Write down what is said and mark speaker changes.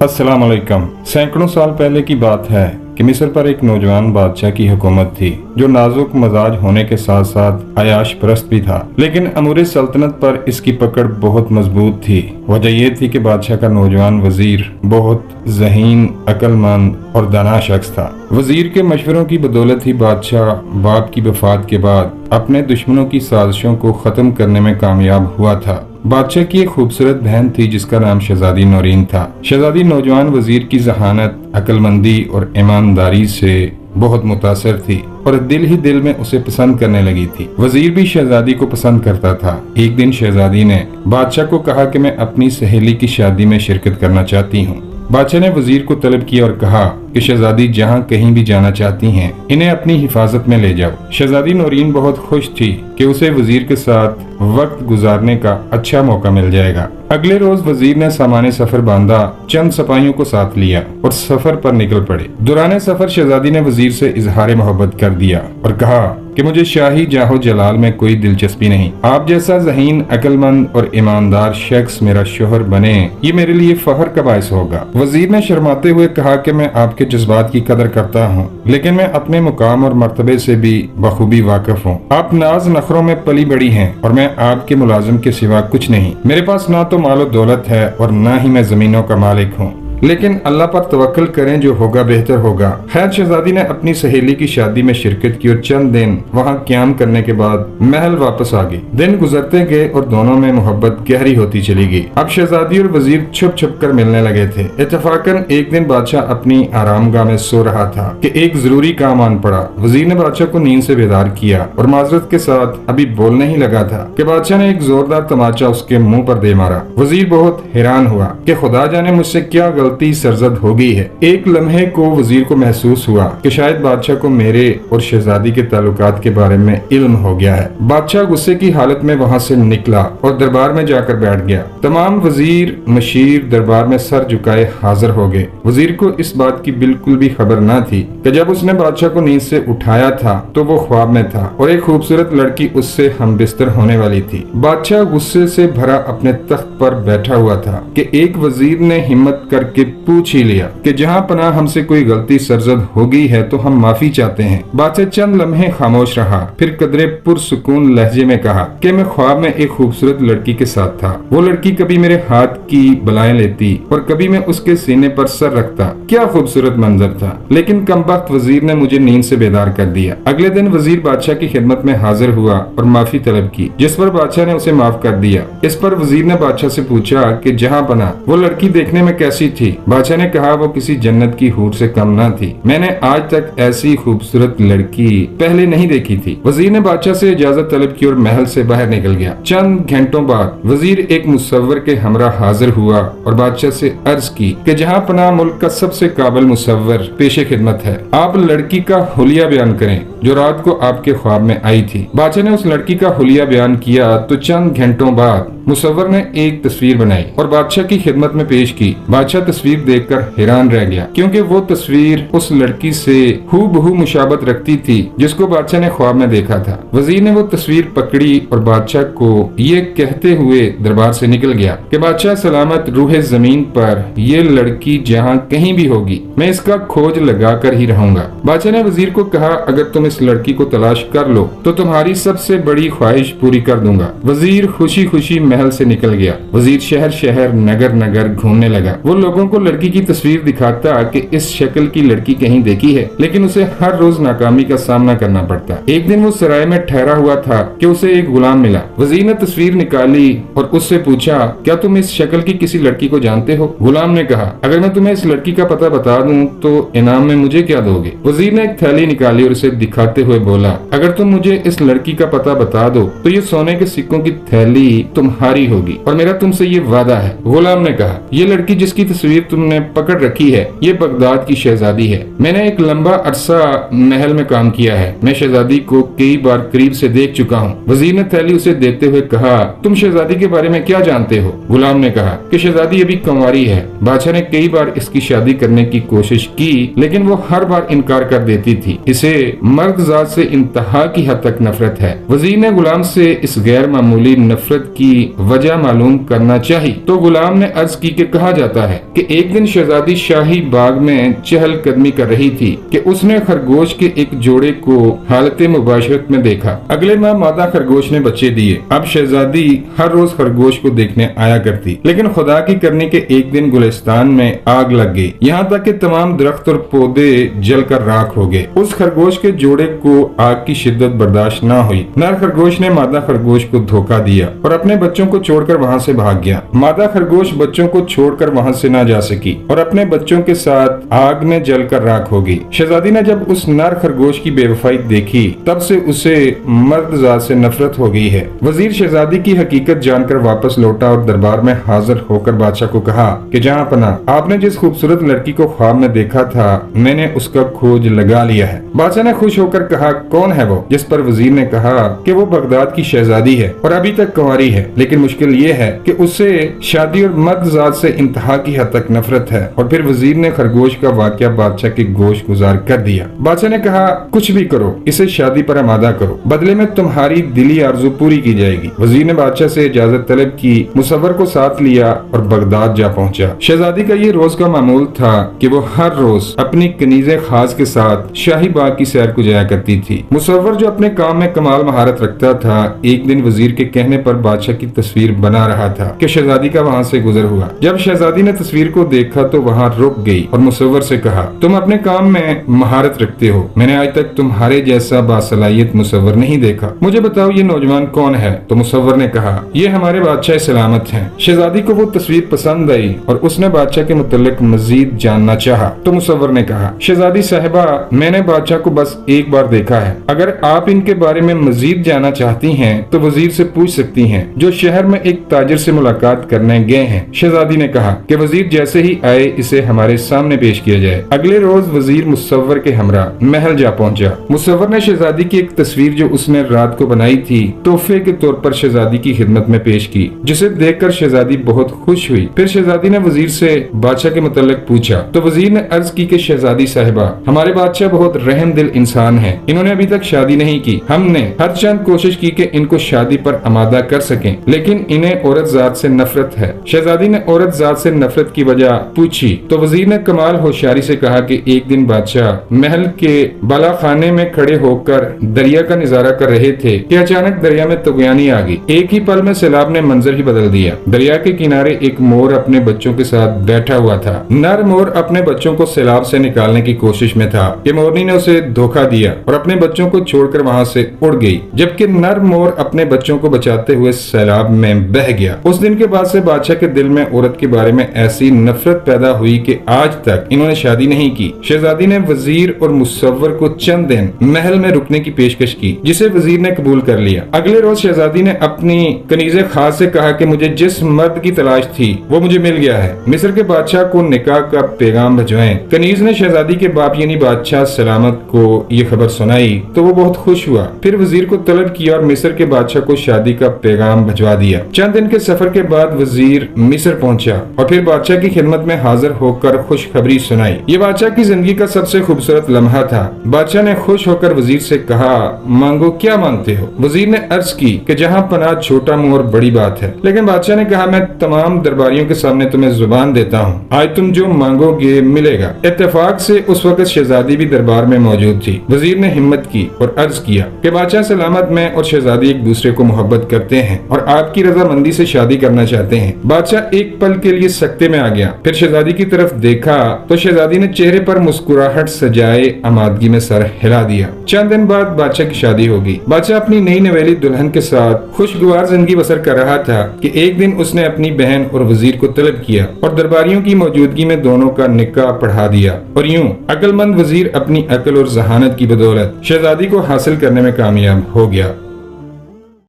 Speaker 1: अस्सलाम वालेकुम। सैकड़ों साल पहले की बात है कि मिस्र पर एक नौजवान बादशाह की हुकूमत थी जो नाजुक मजाज होने के साथ साथ अयाश परस्त भी था, लेकिन अमूर सल्तनत पर इसकी पकड़ बहुत मजबूत थी। वजह यह थी कि बादशाह का नौजवान वजीर बहुत ज़हीन, अक्लमंद और दाना शख्स था। वजीर के मशवरों की बदौलत ही बादशाह बाप की वफात के बाद अपने दुश्मनों की साजिशों को खत्म करने में कामयाब हुआ था। बादशाह की एक खूबसूरत बहन थी जिसका नाम शहजादी नौरीन था। शहजादी नौजवान वजीर की जहानत, अक्लमंदी और ईमानदारी से बहुत मुतासर थी और दिल ही दिल में उसे पसंद करने लगी थी। वजीर भी शहजादी को पसंद करता था। एक दिन शहजादी ने बादशाह को कहा कि मैं अपनी सहेली की शादी में शिरकत करना चाहती हूँ। बादशाह ने वजीर को तलब किया और कहा कि शहजादी जहाँ कहीं भी जाना चाहती हैं, इन्हें अपनी हिफाजत में ले जाओ। शहजादी नौरीन बहुत खुश थी कि उसे वजीर के साथ वक्त गुजारने का अच्छा मौका मिल जाएगा। अगले रोज वजीर ने सामान्य सफर बांधा, चंद सिपाहियों को साथ लिया और सफर पर निकल पड़े। दौरान सफर शहजादी ने वजीर से इजहार मोहब्बत कर दिया और कहा कि मुझे शाही जाहो जलाल में कोई दिलचस्पी नहीं। आप जैसा ज़हीन, अक्लमंद और ईमानदार शख्स मेरा शोहर बने, ये मेरे लिए फख्र का बायस होगा। वजीर ने शर्माते हुए कहा कि मैं आपके जज्बात की कदर करता हूँ, लेकिन मैं अपने मुकाम और मर्तबे से भी बखूबी वाकिफ हूँ। आप नाज नखरों में पली बड़ी हैं और मैं आपके मुलाजिम के सिवा कुछ नहीं। मेरे पास ना तो मालो दौलत है और ना ही मैं जमीनों का मालिक हूँ, लेकिन अल्लाह पर तवक्कल करें, जो होगा बेहतर होगा। खैर, शहजादी ने अपनी सहेली की शादी में शिरकत की और चंद दिन वहाँ क्याम करने के बाद महल वापस आ गई। दिन गुजरते गए और दोनों में मोहब्बत गहरी होती चली गई। अब शहजादी और वजीर छुप छुप कर मिलने लगे थे। इत्तफाकन एक दिन बादशाह अपनी आरामगाह में सो रहा था कि एक जरूरी काम आन पड़ा। वजीर ने बादशाह को नींद से बेदार किया और माजरत के साथ अभी बोलने ही लगा था कि बादशाह ने एक जोरदार तमाचा उसके मुंह पर दे मारा। वजीर बहुत हैरान हुआ कि खुदा जाने मुझसे क्या गलती सरजद हो गई है। एक लम्हे को वजीर को महसूस हुआ कि शायद बादशाह को मेरे और शहजादी के ताल्लुकात के बारे में इल्म हो गया है। बादशाह गुस्से की हालत में वहाँ से निकला और दरबार में जाकर बैठ गया। तमाम वजीर मशीर दरबार में सर झुकाए हाजिर हो गए। वजीर को इस बात की बिल्कुल भी खबर न थी कि जब उसने बादशाह को नींद से उठाया था तो वो ख्वाब में था और एक खूबसूरत लड़की उससे हम बिस्तर होने वाली थी। बादशाह गुस्से से भरा अपने तख्त पर बैठा हुआ था कि एक वजीर ने हिम्मत करके पूछ ही लिया कि जहाँ पनाह हमसे कोई गलती सरजद हो गई है तो हम माफी चाहते हैं। बादशाह चंद लम्हे खामोश रहा, फिर कदरे पुरसुकून लहजे में कहा कि मैं ख्वाब में एक खूबसूरत लड़की के साथ था। वो लड़की कभी मेरे हाथ की बलाएं लेती और कभी मैं उसके सीने पर सर रखता। क्या खूबसूरत मंजर था, लेकिन कमबख्त वजीर ने मुझे नींद से बेदार कर दिया। अगले दिन वजीर बादशाह की खिदमत में हाजिर हुआ और माफी तलब की, जिस पर बादशाह ने उसे माफ कर दिया। इस पर वजीर ने बादशाह से पूछा कि जहाँ पनाह वो लड़की देखने में कैसी थी। बादशाह ने कहा वो किसी जन्नत की हूर से कम ना थी। मैंने आज तक ऐसी खूबसूरत लड़की पहले नहीं देखी थी। वजीर ने बादशाह से इजाजत तलब की और महल से बाहर निकल गया। चंद घंटों बाद वजीर एक मुसव्वर के हमरा हाजिर हुआ और बादशाह से अर्ज की कि जहाँ पनाह मुल्क का सबसे काबिल मुसव्वर पेशे खिदमत है, आप लड़की का हुलिया बयान करें जो रात को आपके ख्वाब में आई थी। बादशाह ने उस लड़की का हुलिया बयान किया तो चंद घंटों बाद मुसव्वर ने एक तस्वीर बनाई और बादशाह की खिदमत में पेश की। बादशाह तस्वीर देखकर हैरान रह गया, क्योंकि वो तस्वीर उस लड़की से हूबहू मुशाबत रखती थी जिसको बादशाह ने ख्वाब में देखा था। वजीर ने वो तस्वीर पकड़ी और बादशाह को ये कहते हुए दरबार से निकल गया कि बादशाह सलामत, रूह जमीन पर ये लड़की जहाँ कहीं भी होगी मैं इसका खोज लगा कर ही रहूंगा। बादशाह ने वजीर को कहा अगर तुम इस लड़की को तलाश कर लो तो तुम्हारी सबसे बड़ी ख्वाहिश पूरी कर दूंगा। वजीर खुशी खुशी महल से निकल गया। वजीर शहर शहर नगर नगर घूमने लगा। वो लोगों को लड़की की तस्वीर दिखाता कि इस शक्ल की लड़की कहीं देखी है, लेकिन उसे हर रोज नाकामी का सामना करना पड़ता। एक दिन वो सराय में ठहरा हुआ था कि उसे एक गुलाम मिला। वजीर ने तस्वीर निकाली और उससे पूछा क्या तुम इस शक्ल की किसी लड़की को जानते हो? गुलाम ने कहा अगर मैं तुम्हें इस लड़की का पता बता दूं तो इनाम में मुझे क्या दोगे? वजीर ने एक थैली निकाली और उसे दिखाते हुए बोला अगर तुम मुझे इस लड़की का पता बता दो तो ये सोने के सिक्कों की थैली तुम्हारी होगी और मेरा तुमसे ये वादा है। गुलाम ने कहा ये लड़की जिसकी तस्वीर तुमने पकड़ रखी है ये बगदाद की शहजादी है। मैंने एक लंबा अरसा महल में काम किया है। मैं शहजादी को कई बार करीब से देख चुका हूँ। वजीर ने थैली उसे देते हुए कहा तुम शहजादी के बारे में क्या जानते हो? गुलाम ने कहा कि शहजादी अभी कंवारी है। बादशाह ने कई बार इसकी शादी करने की कोशिश की लेकिन वो हर बार इनकार कर देती थी। इसे मर्द जात से इंतहा की हद तक नफरत है। वजीर ने गुलाम से इस गैर मामूली नफरत की वजह मालूम करना चाहिए तो गुलाम ने अर्ज की कि कहा जाता है कि कि एक दिन शहजादी शाही बाग में चहलकदमी कर रही थी कि उसने खरगोश के एक जोड़े को हालत मुबाशरत में देखा। अगले माह मादा खरगोश ने बच्चे दिए। अब शहजादी हर रोज खरगोश को देखने आया करती, लेकिन खुदा की करनी के एक दिन गुलिस्तान में आग लग गई, यहाँ तक कि तमाम दरख्त और पौधे जलकर राख हो गए। उस खरगोश के जोड़े को आग की शिद्दत बर्दाश्त न हुई। नर खरगोश ने मादा खरगोश को धोखा दिया और अपने बच्चों को छोड़कर वहाँ से भाग गया। मादा खरगोश बच्चों को छोड़कर वहाँ से न जा सकी और अपने बच्चों के साथ आग में जलकर राख हो गई। शहजादी ने जब उस नर खरगोश की बेवफाई देखी, तब से उसे मर्द जात से नफरत हो गई है। वजीर शहजादी की हकीकत जानकर वापस लौटा और दरबार में हाजिर होकर बादशाह को कहा कि जहाँ पना, आपने जिस खूबसूरत लड़की को ख्वाब में देखा था, मैंने उसका खोज लगा लिया है। बादशाह ने खुश होकर कहा, कौन है वो? जिस पर वजीर ने कहा कि वो बगदाद की शहजादी है और अभी तक कुंवारी है, लेकिन मुश्किल ये है कि उसे शादी और मर्द जात से इंतहा की हद तक नफरत है। और फिर वजीर ने खरगोश का वाकया बादशाह के गोश गुजार कर दिया। बादशाह ने कहा, कुछ भी करो, इसे शादी पर आमादा करो, बदले में तुम्हारी दिली आरजू पूरी की जाएगी। वजीर ने बादशाह से इजाजत तलब की, मुसव्वर को साथ लिया और बगदाद जा पहुंचा। शहजादी का ये रोज का मामूल था कि वो हर रोज अपनी कनीजे खास के साथ शाही बाग की सैर को जाया करती थी। मुसव्वर जो अपने काम में कमाल महारत रखता था, एक दिन वजीर के कहने पर बादशाह की तस्वीर बना रहा था कि शहजादी का वहाँ से गुजर हुआ। जब शहजादी ने तस्वीर को देखा तो वहाँ रुक गई और मुसव्वर से कहा, तुम अपने काम में महारत रखते हो, मैंने आज तक तुम्हारे जैसा बासलाहियत मुसव्वर नहीं देखा, मुझे बताओ ये नौजवान कौन है? तो मुसव्वर ने कहा, ये हमारे बादशाह सलामत हैं। शहजादी को वो तस्वीर पसंद आई और उसने बादशाह के मुतल्लिक मजीद जानना चाहा। तो मुसव्वर ने कहा, शहजादी साहिबा, मैंने बादशाह को बस एक बार देखा है, अगर आप इनके बारे में मजीद जानना चाहती हैं तो वजीर से पूछ सकती हैं, जो शहर में एक ताजिर से मुलाकात करने गए हैं। शहजादी ने कहा कि वजीर जैसे ही आए इसे हमारे सामने पेश किया जाए। अगले रोज वजीर मुसव्वर के हमरा महल जा पहुंचा। मुसव्वर ने शहजादी की एक तस्वीर जो उसने रात को बनाई थी तोहफे के तौर पर शहजादी की खिदमत में पेश की, जिसे देखकर शहजादी बहुत खुश हुई। फिर शहजादी ने वजीर से बादशाह के मुतल्लिक पूछा तो वजीर ने अर्ज की कि शहजादी साहिबा, हमारे बादशाह बहुत रहम दिल इंसान है, इन्होंने अभी तक शादी नहीं की। हमने हर चंद कोशिश की कि इनको शादी पर आमादा कर सकें, लेकिन इन्हें औरत जात से नफरत है। शहजादी ने औरत जात से नफरत की वजह पूछी तो वजीर ने कमाल होशियारी से कहा कि एक दिन बादशाह महल के बाला खाने में खड़े होकर दरिया का नजारा कर रहे थे कि अचानक दरिया में तुगयानी आ गई। एक ही पल में सैलाब ने मंजर ही बदल दिया। दरिया के किनारे एक मोर अपने बच्चों के साथ बैठा हुआ था। नर मोर अपने बच्चों को सैलाब से निकालने की कोशिश में था कि मोरनी ने उसे धोखा दिया और अपने बच्चों को छोड़कर वहाँ से उड़ गई, जबकि नर मोर अपने बच्चों को बचाते हुए सैलाब में बह गया। उस दिन के बाद से बादशाह के दिल में औरत के बारे में ऐसी नफरत पैदा हुई कि आज तक इन्होंने शादी नहीं की। शहजादी ने वजीर और मुसव्वर को चंद दिन महल में रुकने की पेशकश की, जिसे वजीर ने कबूल कर लिया। अगले रोज शहजादी ने अपनी कनीजे खास से कहा कि मुझे जिस मर्द की तलाश थी वो मुझे मिल गया है, मिस्र के बादशाह को निकाह का पैगाम भिजवाएं। कनीज ने शहजादी के बाप यानी बादशाह सलामत को ये खबर सुनाई तो वो बहुत खुश हुआ। फिर वजीर को तलब किया और मिस्र के बादशाह को शादी का पैगाम भिजवा दिया। चंद दिन के सफर के बाद वजीर मिस्र पहुंचा और फिर बादशाह की खिदमत में हाजिर होकर खुशखबरी सुनाई। ये बादशाह की जिंदगी का सबसे खूबसूरत लम्हा था। बादशाह ने खुश होकर वजीर से कहा, मांगो, क्या मांगते हो? वजीर ने अर्ज की कि जहाँ पनाह छोटा मुंह और बड़ी बात है। लेकिन बादशाह ने कहा, मैं तमाम दरबारियों के सामने तुम्हें जुबान देता हूँ, आज तुम जो मांगोगे मिलेगा। इत्तेफाक से उस वक्त शहजादी भी दरबार में मौजूद थी। वजीर ने हिम्मत की और अर्ज किया कि बादशाह सलामत, मैं और शहजादी एक दूसरे को मोहब्बत करते हैं और आपकी रजामंदी से शादी करना चाहते हैं। बादशाह एक पल के लिए सकते में आ गया, फिर शहजादी की तरफ देखा तो शहजादी ने चेहरे पर मुस्कुराहट सजाए आमादगी में सर हिला दिया। चंद दिन बाद बादशाह की शादी होगी। बादशाह अपनी नई नवेली दुल्हन के साथ खुशगवार जिंदगी बसर कर रहा था कि एक दिन उसने अपनी बहन और वजीर को तलब किया और दरबारियों की मौजूदगी में दोनों का निकाह पढ़ा दिया। और यूं अक्लमंद वजीर अपनी अक्ल और जहानत की बदौलत शहजादी को हासिल करने में कामयाब हो गया।